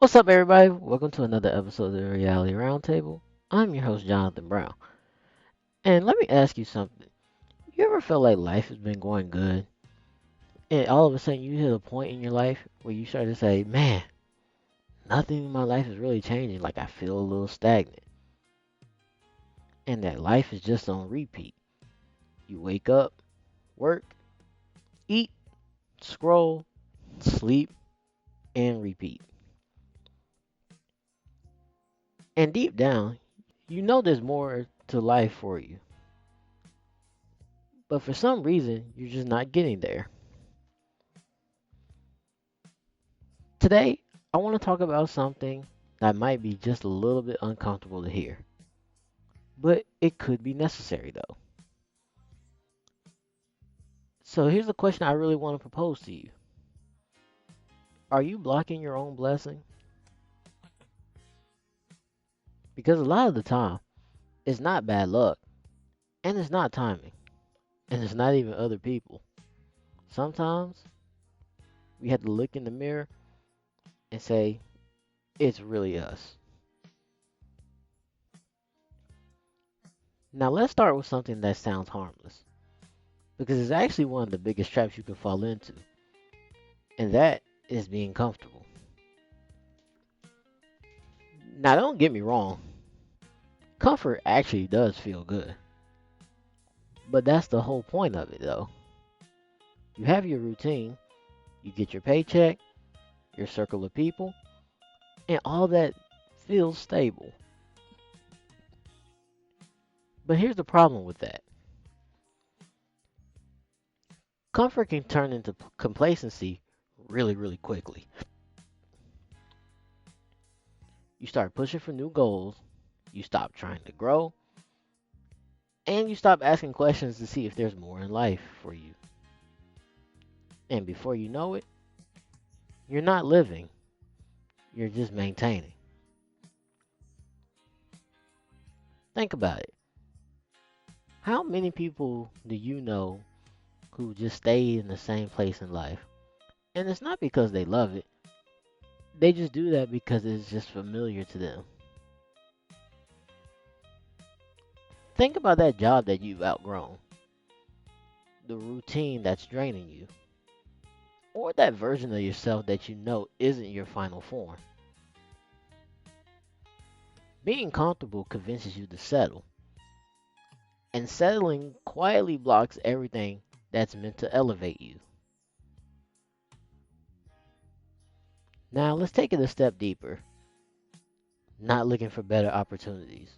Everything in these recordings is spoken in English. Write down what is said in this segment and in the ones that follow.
What's up, everybody? Welcome to another episode of the Reality Roundtable. I'm your host, Jonathan Brown. And let me ask you something. You ever feel like life has been going good, and all of a sudden you hit a point in your life where you start to say, man, nothing in my life is really changing. Like I feel a little stagnant. And that life is just on repeat. You wake up, work, eat, scroll, sleep, and repeat. And deep down, you know there's more to life for you. But for some reason, you're just not getting there. Today, I want to talk about something that might be just a little bit uncomfortable to hear, but it could be necessary though. So here's a question I really want to propose to you. Are you blocking your own blessing? Because a lot of the time, it's not bad luck, and it's not timing, and it's not even other people. Sometimes we have to look in the mirror and say, it's really us. Now let's start with something that sounds harmless, because it's actually one of the biggest traps you can fall into, and that is being comfortable. Now, don't get me wrong, comfort actually does feel good. But that's the whole point of it, though. You have your routine, you get your paycheck, your circle of people, and all that feels stable. But here's the problem with that: comfort can turn into complacency really, really quickly. You start pushing for new goals, you stop trying to grow, and you stop asking questions to see if there's more in life for you. And before you know it, you're not living, you're just maintaining. Think about it. How many people do you know who just stay in the same place in life? And it's not because they love it, they just do that because it's just familiar to them. Think about that job that you've outgrown, the routine that's draining you, or that version of yourself that you know isn't your final form. Being comfortable convinces you to settle, and settling quietly blocks everything that's meant to elevate you. Now, let's take it a step deeper, not looking for better opportunities.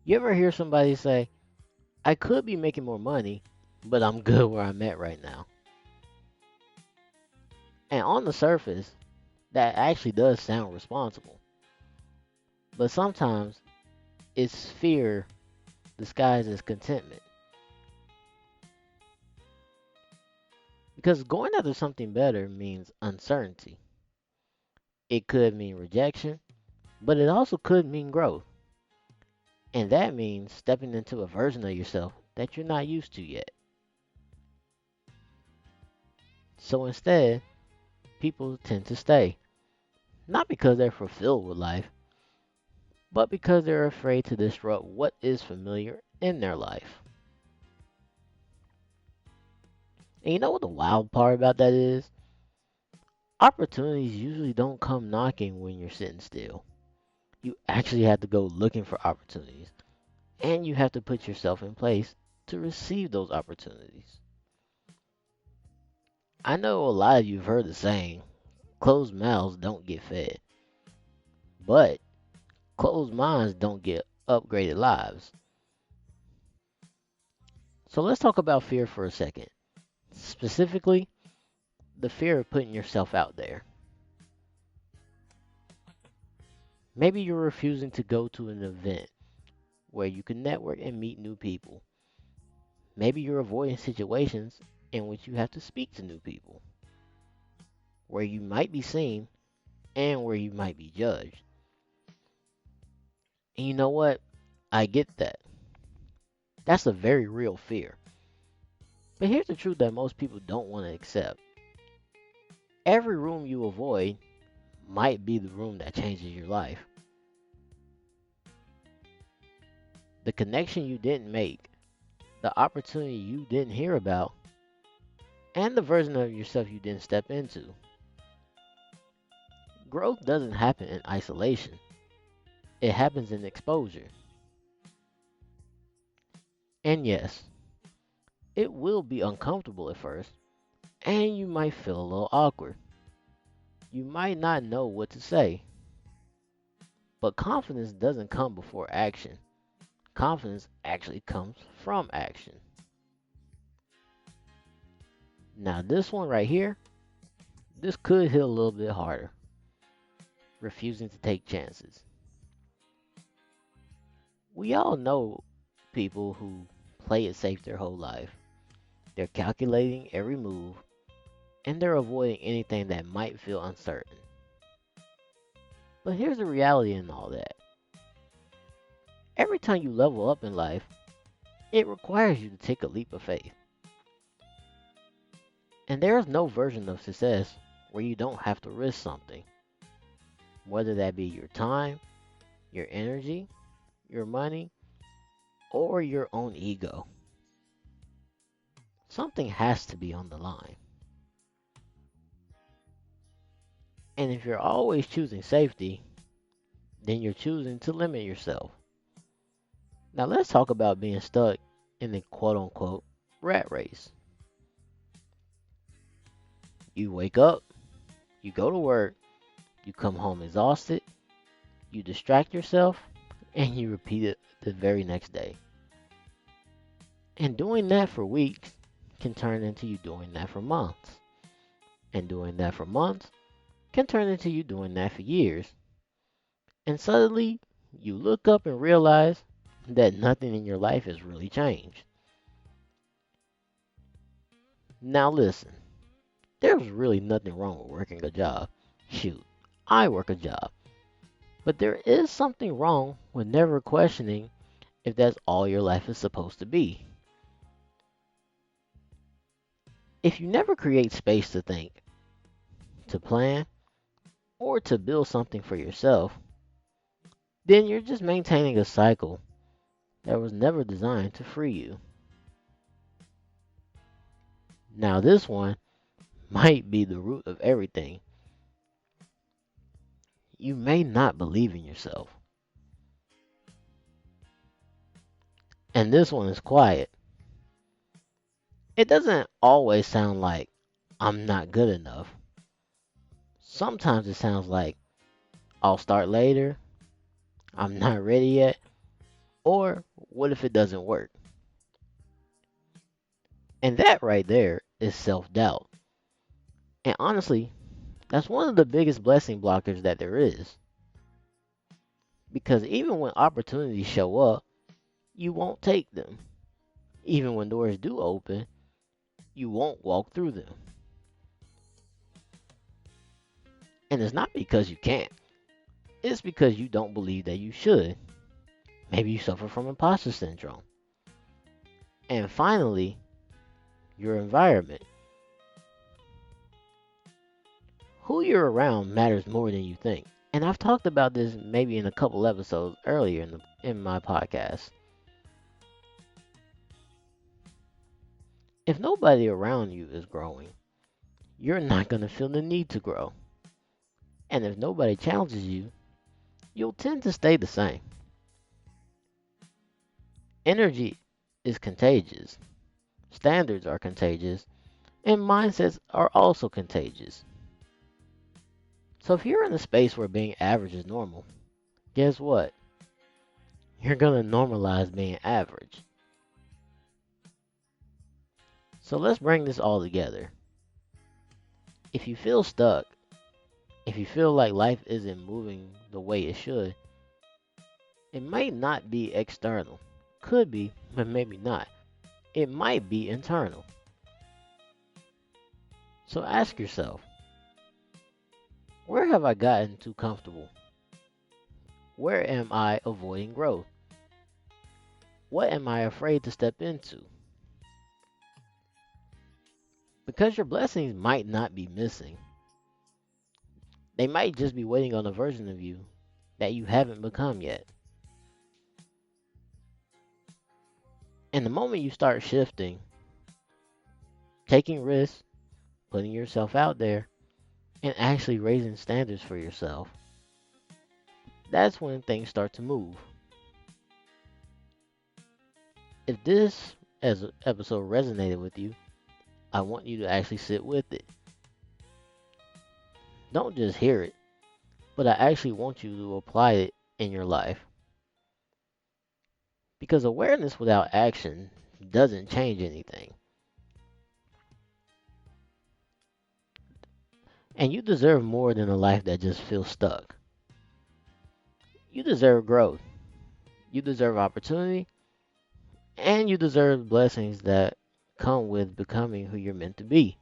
You ever hear somebody say, I could be making more money, but I'm good where I'm at right now? And on the surface, that actually does sound responsible. But sometimes it's fear disguised as contentment. Because going after something better means uncertainty. It could mean rejection, but it also could mean growth. And that means stepping into a version of yourself that you're not used to yet. So instead, people tend to stay. Not because they're fulfilled with life, but because they're afraid to disrupt what is familiar in their life. And you know what the wild part about that is? Opportunities usually don't come knocking when you're sitting still. You actually have to go looking for opportunities, and you have to put yourself in place to receive those opportunities. I know a lot of you have heard the saying, closed mouths don't get fed, but closed minds don't get upgraded lives. So let's talk about fear for a second. Specifically, the fear of putting yourself out there. Maybe you're refusing to go to an event where you can network and meet new people. Maybe you're avoiding situations in which you have to speak to new people, where you might be seen and where you might be judged. And you know what? I get that. That's a very real fear. But here's the truth that most people don't want to accept: Every room you avoid might be the room that changes your life. The connection you didn't make, the opportunity you didn't hear about, and the version of yourself you didn't step into. Growth doesn't happen in isolation, it happens in exposure. And yes, it will be uncomfortable at first, and you might feel a little awkward. You might not know what to say, but confidence doesn't come before action. Confidence actually comes from action. Now, this one right here, this could hit a little bit harder. Refusing to take chances. We all know people who play it safe their whole life. They're calculating every move and they're avoiding anything that might feel uncertain. But here's the reality in all that. Every time you level up in life, it requires you to take a leap of faith. And there is no version of success where you don't have to risk something, whether that be your time, your energy, your money, or your own ego. Something has to be on the line. And if you're always choosing safety, then you're choosing to limit yourself. Now let's talk about being stuck in the quote unquote rat race. You wake up, you go to work, you come home exhausted, you distract yourself, and you repeat it the very next day. And doing that for weeks can turn into you doing that for months. And doing that for months can turn into you doing that for years. And suddenly, you look up and realize that nothing in your life has really changed. Now listen, there's really nothing wrong with working a job. Shoot, I work a job. But there is something wrong with never questioning if that's all your life is supposed to be. If you never create space to think, to plan, or to build something for yourself, then you're just maintaining a cycle that was never designed to free you. Now, this one might be the root of everything. You may not believe in yourself. And this one is quiet. It doesn't always sound like I'm not good enough. Sometimes it sounds like I'll start later, I'm not ready yet, or what if it doesn't work? And that right there is self doubt. And honestly, that's one of the biggest blessing blockers that there is. Because even when opportunities show up, you won't take them. Even when doors do open, you won't walk through them. And it's not because you can't, it's because you don't believe that you should. Maybe you suffer from imposter syndrome. And finally, your environment. Who you're around matters more than you think. And I've talked about this maybe in a couple episodes earlier in my podcast. If nobody around you is growing, you're not going to feel the need to grow. And if nobody challenges you, you'll tend to stay the same. Energy is contagious, standards are contagious, and mindsets are also contagious. So if you're in a space where being average is normal, guess what? You're going to normalize being average. So let's bring this all together. If you feel stuck, if you feel like life isn't moving the way it should, it might not be external. Could be, but maybe not. It might be internal. So ask yourself, where have I gotten too comfortable? Where am I avoiding growth? What am I afraid to step into? Because your blessings might not be missing. They might just be waiting on a version of you that you haven't become yet. And the moment you start shifting, taking risks, putting yourself out there, and actually raising standards for yourself, that's when things start to move. If this as episode resonated with you, I want you to actually sit with it. Don't just hear it, but I actually want you to apply it in your life. Because awareness without action doesn't change anything. And you deserve more than a life that just feels stuck. You deserve growth. You deserve opportunity. And you deserve blessings that come with becoming who you're meant to be.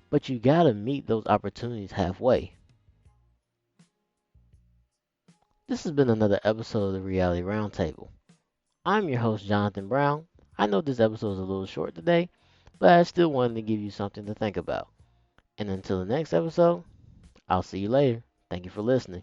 But you gotta meet those opportunities halfway. This has been another episode of the Reality Roundtable. I'm your host, Jonathan Brown. I know this episode is a little short today, but I still wanted to give you something to think about. And until the next episode, I'll see you later. Thank you for listening.